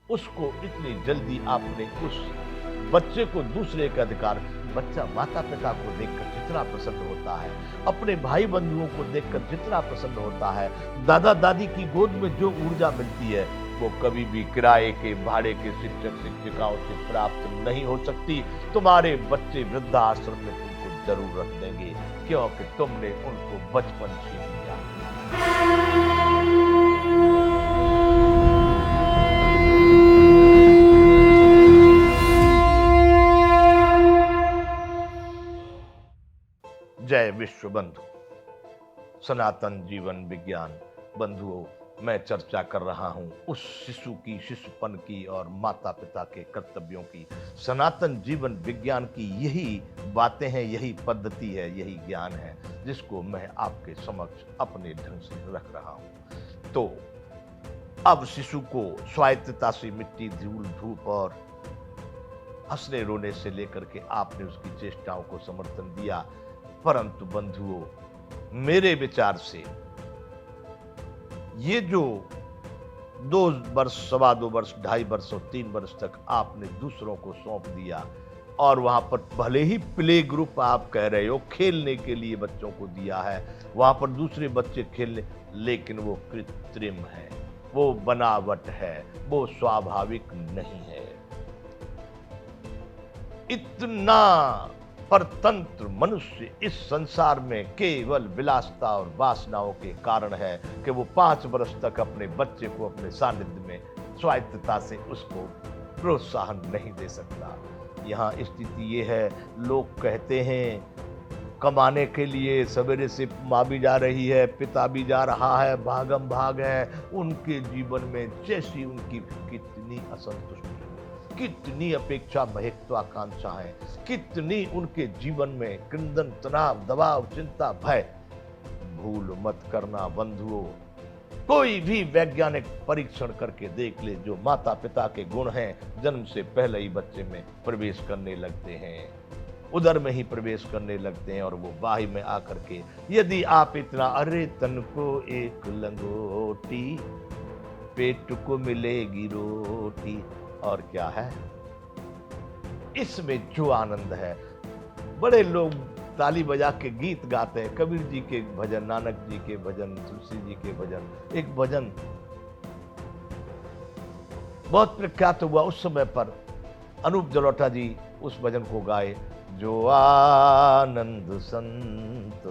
उसको इतनी जल्दी आपने उस बच्चे को दूसरे के अधिकार। बच्चा माता पिता को देखकर जितना प्रसन्न होता है, अपने भाई बंधुओं को देखकर जितना प्रसन्न होता है, दादा दादी की गोद में जो ऊर्जा मिलती है, वो कभी भी किराए के भाड़े के शिक्षक शिक्षिकाओं से प्राप्त नहीं हो सकती। तुम्हारे बच्चे वृद्धाश्रम में तुमको जरूर रख देंगे, क्योंकि तुमने उनको बचपन छीन लिया। जय विश्व बंधु। सनातन जीवन विज्ञान बंधुओं, मैं चर्चा कर रहा हूं उस शिशु की, शिशुपन की और माता पिता के कर्तव्यों की। सनातन जीवन विज्ञान की यही बातें हैं, यही पद्धति है, यही ज्ञान है, जिसको मैं आपके समक्ष अपने ढंग से रख रहा हूं। तो अब शिशु को स्वायत्तता से मिट्टी, धूल, धूप और हंसने रोने से लेकर के आपने उसकी चेष्टाओं को समर्थन दिया। परंतु बंधुओं, मेरे विचार से ये जो 2 वर्ष, सवा 2 वर्ष, 2.5 वर्ष और 3 वर्ष तक आपने दूसरों को सौंप दिया, और वहां पर भले ही प्ले ग्रुप आप कह रहे हो खेलने के लिए बच्चों को दिया है, वहां पर दूसरे बच्चे खेलने, लेकिन वो कृत्रिम है, वो बनावट है, वो स्वाभाविक नहीं है। इतना परतंत्र मनुष्य इस संसार में केवल विलासता और वासनाओं के कारण है कि वो 5 वर्ष तक अपने बच्चे को अपने सानिध्य में स्वायत्तता से उसको प्रोत्साहन नहीं दे सकता। यहाँ स्थिति ये है, लोग कहते हैं कमाने के लिए सवेरे से माँ भी जा रही है, पिता भी जा रहा है, भागम भाग है, उनके जीवन में जैसी उनकी कितनी असंतुष्टि, कितनी अपेक्षा, महत्वाकांक्षा है, कितनी उनके जीवन में क्रंदन, तनाव, दबाव, चिंता, भय। भूल मत करना बंधुओं, कोई भी वैज्ञानिक परीक्षण करके देख ले, जो माता पिता के गुण हैं जन्म से पहले ही बच्चे में प्रवेश करने लगते हैं, उदर में ही प्रवेश करने लगते हैं, और वो बाही में आकर के, यदि आप इतना, अरे तन को एक लंगोटी, पेट को मिलेगी रोटी, और क्या है इसमें जो आनंद है। बड़े लोग ताली बजा के गीत गाते हैं, कबीर जी के भजन, नानक जी के भजन, तुलसी जी के भजन। एक भजन बहुत प्रख्यात हुआ उस समय पर, अनूप जलोटा जी उस भजन को गाए, जो आनंद संत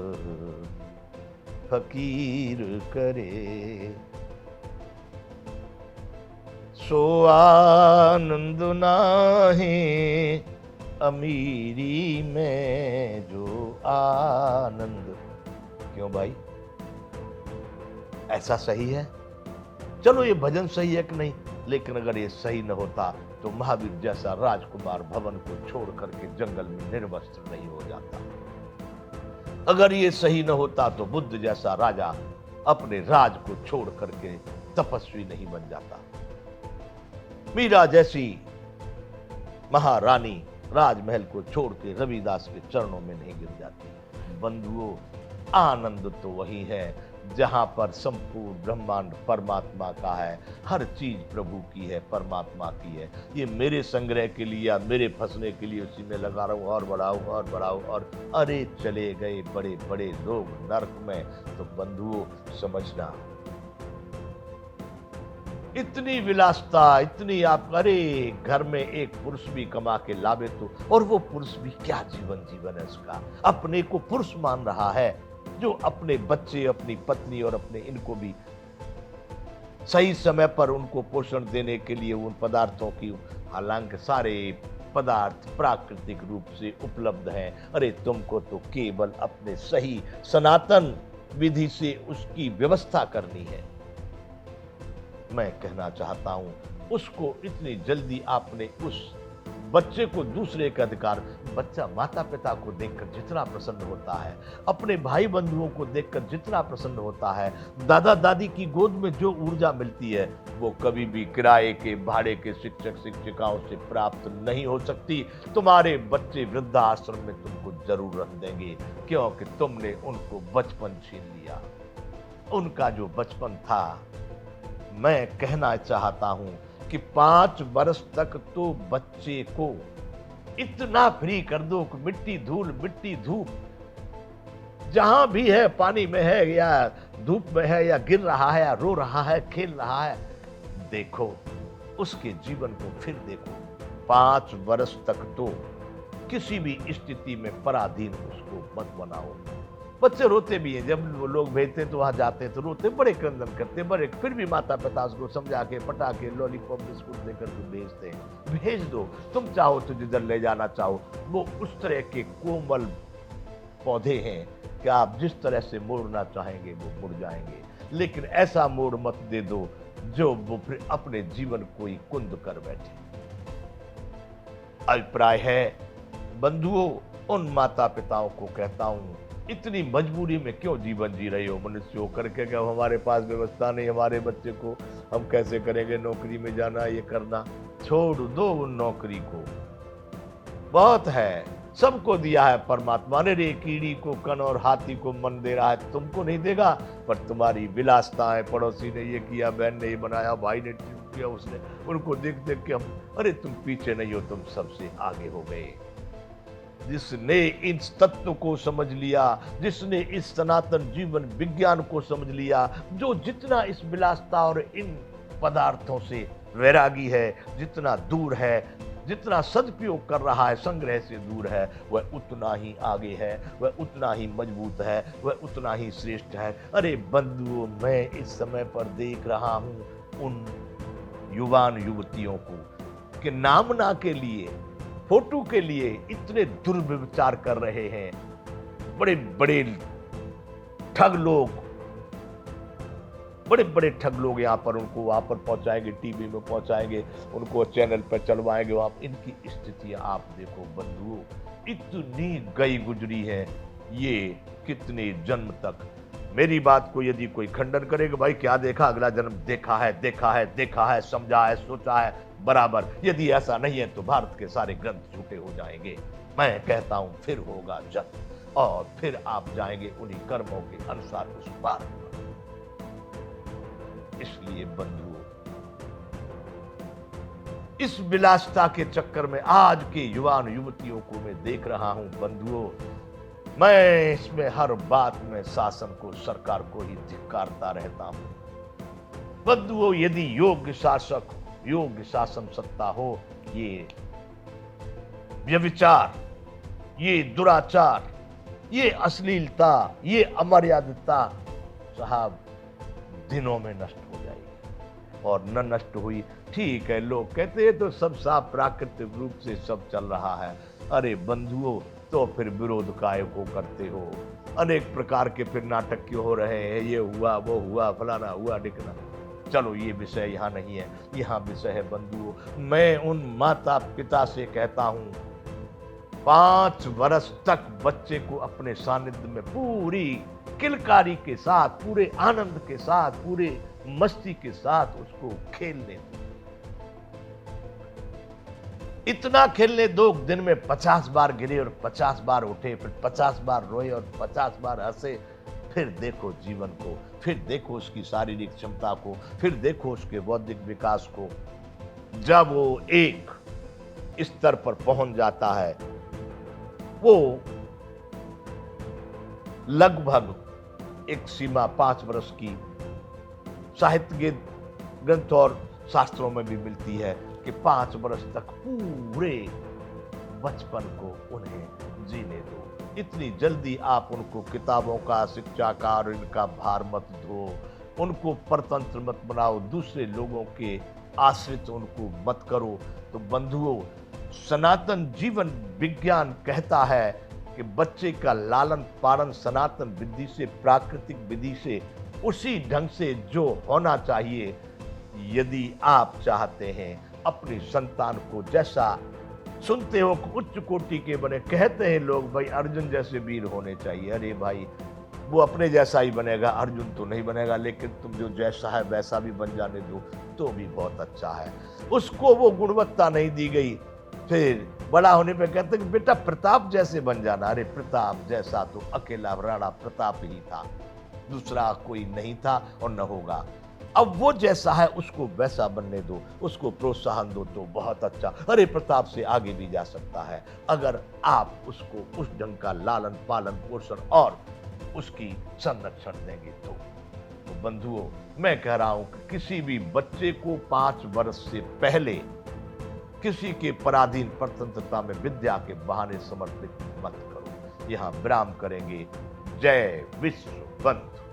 फकीर करे, सो आनंद नाहीं अमीरी में जो आनंद। क्यों भाई, ऐसा सही है? चलो ये भजन सही है कि नहीं, लेकिन अगर ये सही न होता तो महावीर जैसा राजकुमार भवन को छोड़ करके जंगल में निर्वस्त्र नहीं हो जाता। अगर ये सही न होता तो बुद्ध जैसा राजा अपने राज को छोड़ करके तपस्वी नहीं बन जाता। मीरा जैसी महारानी राजमहल को छोड़ के रविदास के चरणों में नहीं गिर जाती। बंधुओं, आनंद तो वही है जहां पर संपूर्ण ब्रह्मांड परमात्मा का है, हर चीज प्रभु की है, परमात्मा की है। ये मेरे संग्रह के लिए या मेरे फंसने के लिए उसी में लगा रहा हूं, और बढ़ाऊं और बढ़ाऊं, और अरे चले गए बड़े बड़े लोग नरक में। तो बंधुओं समझना, इतनी विलासता, इतनी आप, अरे घर में एक पुरुष भी कमा के लावे तो, और वो पुरुष भी क्या जीवन है उसका, अपने को पुरुष मान रहा है, जो अपने बच्चे, अपनी पत्नी और अपने इनको भी सही समय पर उनको पोषण देने के लिए उन पदार्थों की, हालांकि सारे पदार्थ प्राकृतिक रूप से उपलब्ध हैं, अरे तुमको तो केवल अपने सही सनातन विधि से उसकी व्यवस्था करनी है। मैं कहना चाहता हूं, उसको इतनी जल्दी आपने उस बच्चे को दूसरे का अधिकार। बच्चा माता पिता को देखकर जितना प्रसन्न होता है, अपने भाई बंधुओं को देखकर जितना प्रसन्न होता है, दादा दादी की गोद में जो ऊर्जा मिलती है, वो कभी भी किराए के भाड़े के शिक्षक शिक्षिकाओं से प्राप्त नहीं हो सकती। तुम्हारे बच्चे वृद्धाश्रम में तुमको जरूर रख देंगे, क्योंकि तुमने उनको बचपन छीन लिया। उनका जो बचपन था, मैं कहना चाहता हूं कि 5 वर्ष तक तो बच्चे को इतना फ्री कर दो कि मिट्टी धूल मिट्टी धूप जहां भी है, पानी में है या धूप में है या गिर रहा है या रो रहा है, खेल रहा है, देखो उसके जीवन को फिर देखो। 5 वर्ष तक तो किसी भी स्थिति में पराधीन उसको मत बनाओ। बच्चे रोते भी हैं, जब वो लोग भेजते तो वहां जाते तो रोते, बड़े क्रंदन करते, बड़े, फिर भी माता पिता उसको समझा के पटा के लॉलीपॉप बिस्कुट देकर के भेजते हैं। भेज दो, तुम चाहो तो जिधर ले जाना चाहो। वो उस तरह के कोमल पौधे हैं कि आप जिस तरह से मोड़ना चाहेंगे वो मुड़ जाएंगे, लेकिन ऐसा मोड़ मत दे दो जो वो फिर अपने जीवन को ही कुंद कर बैठे। अभिप्राय है बंधुओं, उन माता पिताओं को कहता हूं, इतनी मजबूरी में क्यों जीवन जी रहे हो मनुष्य होकर के, कि हमारे पास व्यवस्था नहीं, हमारे बच्चे को हम कैसे करेंगे, नौकरी में जाना, ये करना। छोड़ दो उन नौकरी को, बहुत है, सबको दिया है परमात्मा ने। रे कीड़ी को कन और हाथी को मन दे रहा है, तुमको नहीं देगा। पर तुम्हारी विलासताएं, पड़ोसी ने ये किया, बहन ने ये बनाया, भाई ने किया, उसने, उनको देख देख के हम, अरे तुम पीछे नहीं हो, तुम सबसे आगे हो गए। जिसने इस तत्व को समझ लिया, जिसने इस सनातन जीवन विज्ञान को समझ लिया, जो जितना इस विलासता और इन पदार्थों से वैरागी है, जितना दूर है, जितना सदुपयोग कर रहा है, संग्रह से दूर है, वह उतना ही आगे है, वह उतना ही मजबूत है, वह उतना ही श्रेष्ठ है। अरे बंधुओं, मैं इस समय पर देख रहा हूं उन युवान युवतियों को कि नामना के लिए, फोटो के लिए इतने दुर्व्यवचार कर रहे हैं। बड़े बड़े ठग लोग, बड़े बड़े ठग लोग यहाँ पर उनको वहां पर पहुंचाएंगे, टीवी में पहुंचाएंगे, उनको चैनल पर चलवाएंगे। वहां इनकी स्थितियां आप देखो बंधुओं, इतनी गई गुजरी है ये कितने जन्म तक। मेरी बात को यदि कोई खंडन करेगा, भाई क्या देखा, अगला जन्म देखा है, देखा है, देखा है, समझा है, सोचा है, बराबर। यदि ऐसा नहीं है तो भारत के सारे ग्रंथ झूठे हो जाएंगे। मैं कहता हूं फिर होगा जन्म और फिर आप जाएंगे उन्हीं कर्मों के अनुसार उस पार। इसलिए बंधुओं, इस विलासता के चक्कर में आज के युवान युवतियों को मैं देख रहा हूं बंधुओं, मैं इसमें हर बात में शासन को, सरकार को ही धिक्कारता रहता हूं। बंधुओं, यदि योग्य शासक, योग्य शासन सत्ता हो, ये व्यभिचार, ये दुराचार, ये अश्लीलता, ये अमर्यादिता साहब दिनों में नष्ट हो जाएगी। और न नष्ट हुई, ठीक है, लोग कहते हैं तो सब साफ प्राकृतिक रूप से सब चल रहा है। अरे बंधुओं, तो फिर विरोध काय को करते हो? अनेक प्रकार के फिर नाटक क्यों हो रहे हैं, ये हुआ, वो हुआ, फलाना हुआ, ढिकना। चलो ये विषय यहाँ नहीं है, यहाँ विषय है बंधुओं, मैं उन माता पिता से कहता हूँ 5 वर्ष तक बच्चे को अपने सानिध्य में पूरी किलकारी के साथ, पूरे आनंद के साथ, पूरे मस्ती के साथ उसको खेलने दो। इतना खेलने दो, दिन में 50 बार गिरे और 50 बार उठे, फिर 50 बार रोए और 50 बार हंसे। फिर देखो जीवन को, फिर देखो उसकी शारीरिक क्षमता को, फिर देखो उसके बौद्धिक विकास को। जब वो एक स्तर पर पहुंच जाता है, वो लगभग एक सीमा 5 वर्ष की साहित्य के ग्रंथ और शास्त्रों में भी मिलती है कि 5 वर्ष तक पूरे बचपन को उन्हें जीने दो। इतनी जल्दी आप उनको किताबों का, शिक्षा का और इनका भार मत दो, उनको परतंत्र मत बनाओ, दूसरे लोगों के आश्रित उनको मत करो। तो बंधुओं, सनातन जीवन विज्ञान कहता है कि बच्चे का लालन पालन सनातन विधि से, प्राकृतिक विधि से, उसी ढंग से जो होना चाहिए। यदि आप चाहते हैं अपनी संतान को, जैसा सुनते हो उच्च कोटि के बने, कहते हैं लोग भाई अर्जुन जैसे वीर होने चाहिए। अरे भाई, वो अपने जैसा ही बनेगा, अर्जुन तो नहीं बनेगा, लेकिन तुम जो जैसा है वैसा भी बन जाने दो तो भी बहुत अच्छा है। उसको वो गुणवत्ता नहीं दी गई, फिर बड़ा होने पे कहते हैं बेटा प्रताप जैसे बन जाना। अरे प्रताप जैसा तो अकेला राणा प्रताप ही था, दूसरा कोई नहीं था और न होगा। अब वो जैसा है उसको वैसा बनने दो, उसको प्रोत्साहन दो तो बहुत अच्छा, हरि प्रताप से आगे भी जा सकता है अगर आप उसको उस ढंग का लालन पालन पोषण और उसकी संरक्षण देंगे तो बंधुओं, मैं कह रहा हूं कि किसी भी बच्चे को 5 वर्ष से पहले किसी के पराधीन परतंत्रता में विद्या के बहाने समर्पित मत करो। यहां विराम करेंगे। जय विश्व बंधु।